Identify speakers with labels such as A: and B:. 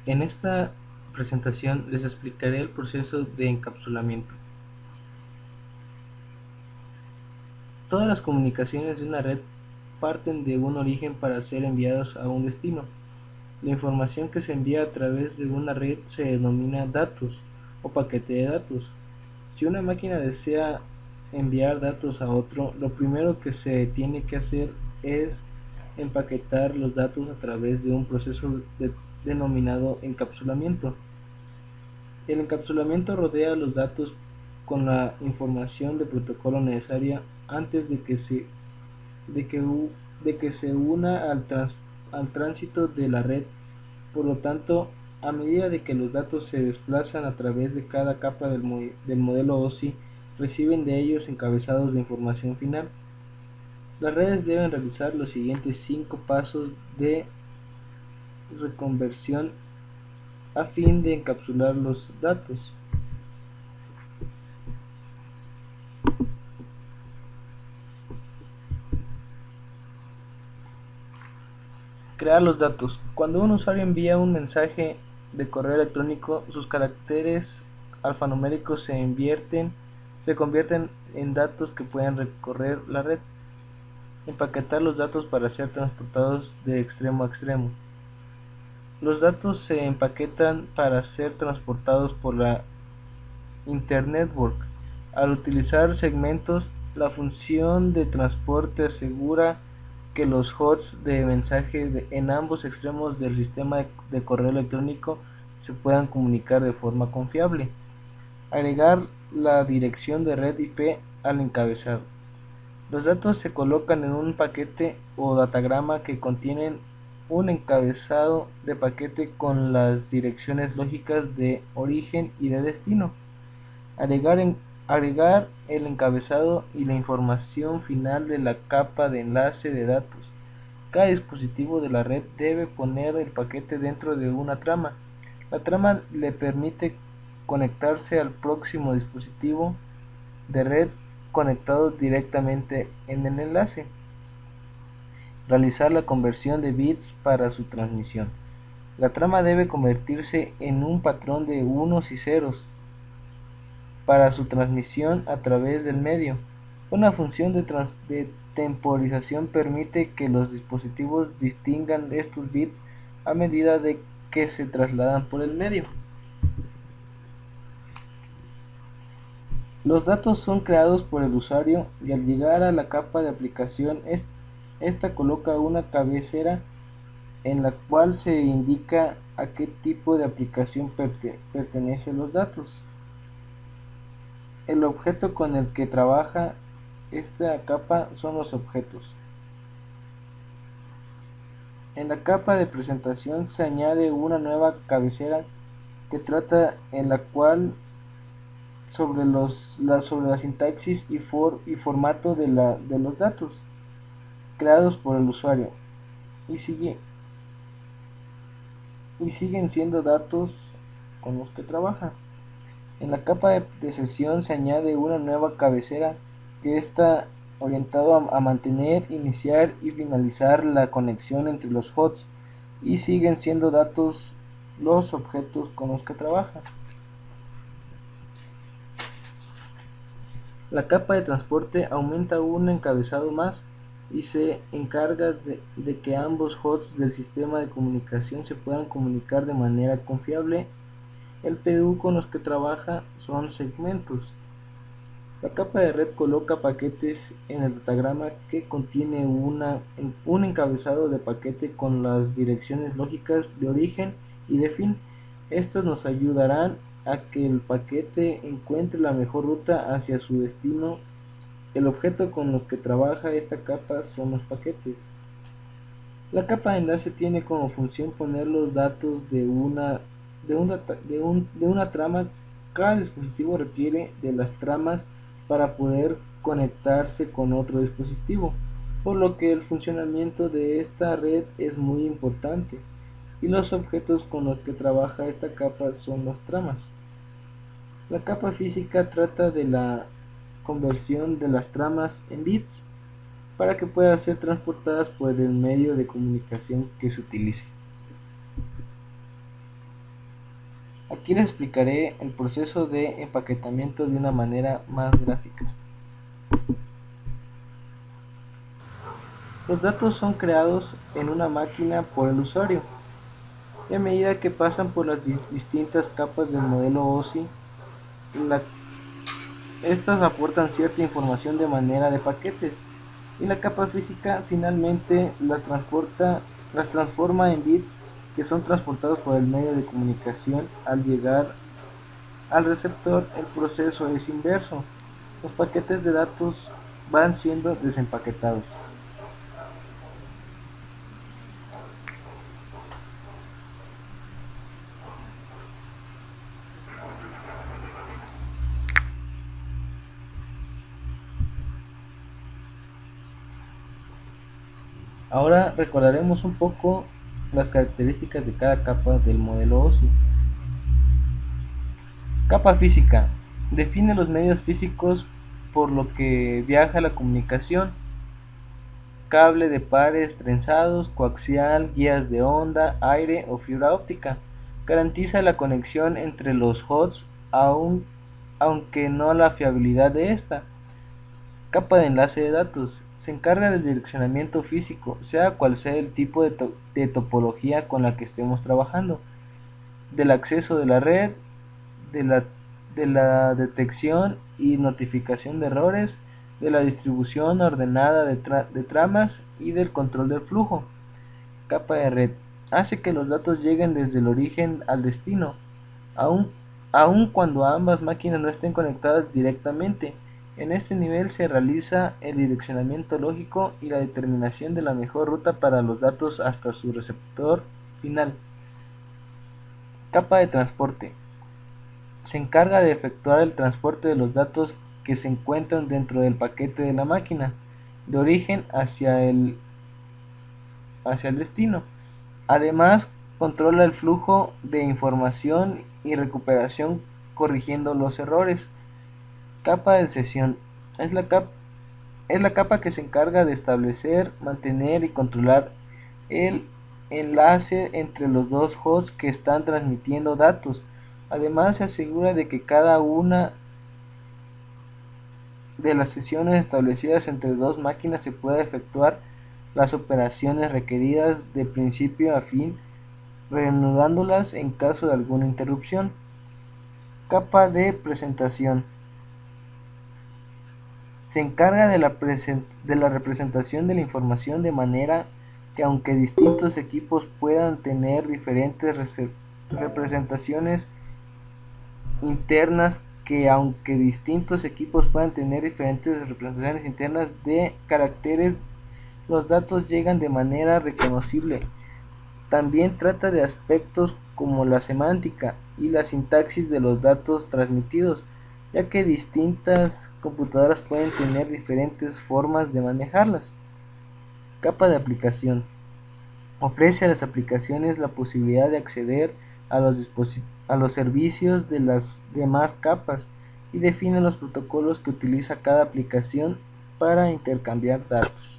A: En esta presentación les explicaré el proceso de encapsulamiento. Todas las comunicaciones de una red parten de un origen para ser enviadas a un destino. La información que se envía a través de una red se denomina datos o paquete de datos. Si una máquina desea enviar datos a otro, lo primero que se tiene que hacer es empaquetar los datos a través de un proceso denominado encapsulamiento. El encapsulamiento rodea los datos con la información de protocolo necesaria antes de que, de que se una al tránsito de la red. Por lo tanto, a medida de que los datos se desplazan a través de cada capa del modelo OSI, reciben de ellos encabezados de información final. Las redes deben realizar los siguientes 5 pasos de reconversión a fin de encapsular los datos. Crear los datos. Cuando un usuario envía un mensaje de correo electrónico, sus caracteres alfanuméricos se convierten en datos que pueden recorrer la red. Empaquetar los datos para ser transportados de extremo a extremo. Los datos se empaquetan para ser transportados por la Internetwork. Al utilizar segmentos, la función de transporte asegura que los hosts de mensaje en ambos extremos del sistema de correo electrónico se puedan comunicar de forma confiable. Agregar la dirección de red IP al encabezado. Los datos se colocan en un paquete o datagrama que contienen un encabezado de paquete con las direcciones lógicas de origen y de destino. Agregar el encabezado y la información final de la capa de enlace de datos. Cada dispositivo de la red debe poner el paquete dentro de una trama. La trama le permite conectarse al próximo dispositivo de red conectado directamente en el enlace. Realizar la conversión de bits para su transmisión. La trama debe convertirse en un patrón de unos y ceros para su transmisión a través del medio. Una función de temporización permite que los dispositivos distingan estos bits a medida de que se trasladan por el medio. Los datos son creados por el usuario y al llegar a la capa de aplicación, esta coloca una cabecera en la cual se indica a qué tipo de aplicación pertenecen los datos. El objeto con el que trabaja esta capa son los objetos. En la capa de presentación se añade una nueva cabecera que trata en la cual sobre la sintaxis y formato de los datos creados por el usuario y siguen siendo datos con los que trabaja. En la capa de sesión se añade una nueva cabecera que está orientado a mantener, iniciar y finalizar la conexión entre los hosts y siguen siendo datos los objetos con los que trabaja. La capa de transporte aumenta un encabezado más y se encarga de que ambos hosts del sistema de comunicación se puedan comunicar de manera confiable. El PDU con los que trabaja son segmentos. La capa de red coloca paquetes en el datagrama que contiene un encabezado de paquete con las direcciones lógicas de origen y de fin. Estos nos ayudarán a que el paquete encuentre la mejor ruta hacia su destino. El objeto con los que trabaja esta capa son los paquetes. La capa de enlace tiene como función poner los datos de una trama. Cada dispositivo requiere de las tramas para poder conectarse con otro dispositivo, por lo que el funcionamiento de esta red es muy importante, y los objetos con los que trabaja esta capa son las tramas. La capa física trata de la conversión de las tramas en bits para que puedan ser transportadas por el medio de comunicación que se utilice. Aquí les explicaré el proceso de empaquetamiento de una manera más gráfica. Los datos son creados en una máquina por el usuario, y a medida que pasan por las distintas capas del modelo OSI, estas aportan cierta información de manera de paquetes, y la capa física finalmente las transforma en bits que son transportados por el medio de comunicación. Al llegar al receptor, el proceso es inverso. Los paquetes de datos van siendo desempaquetados. Ahora recordaremos un poco las características de cada capa del modelo OSI. Capa física. Define los medios físicos por lo que viaja la comunicación: cable de pares trenzados, coaxial, guías de onda, aire o fibra óptica. Garantiza la conexión entre los hosts, aunque no la fiabilidad de esta. Capa de enlace de datos. Se encarga del direccionamiento físico, sea cual sea el tipo de topología con la que estemos trabajando, del acceso de la red, de la, de la detección y notificación de errores, de la distribución ordenada de tramas y del control del flujo. Capa de red. Hace que los datos lleguen desde el origen al destino, aun, aun cuando ambas máquinas no estén conectadas directamente. En este nivel se realiza el direccionamiento lógico y la determinación de la mejor ruta para los datos hasta su receptor final. Capa de transporte. Se encarga de efectuar el transporte de los datos que se encuentran dentro del paquete de la máquina, de origen hacia el destino. Además, controla el flujo de información y recuperación corrigiendo los errores. Capa de sesión. Es la capa que se encarga de establecer, mantener y controlar el enlace entre los dos hosts que están transmitiendo datos. Además, se asegura de que cada una de las sesiones establecidas entre dos máquinas se pueda efectuar las operaciones requeridas de principio a fin, reanudándolas en caso de alguna interrupción. Capa de presentación. Se encarga de la representación de la información de manera que, aunque distintos equipos puedan tener diferentes representaciones internas de caracteres, los datos llegan de manera reconocible. También trata de aspectos como la semántica y la sintaxis de los datos transmitidos, ya que distintas computadoras pueden tener diferentes formas de manejarlas. Capa de aplicación. Ofrece a las aplicaciones la posibilidad de acceder a los servicios de las demás capas y define los protocolos que utiliza cada aplicación para intercambiar datos.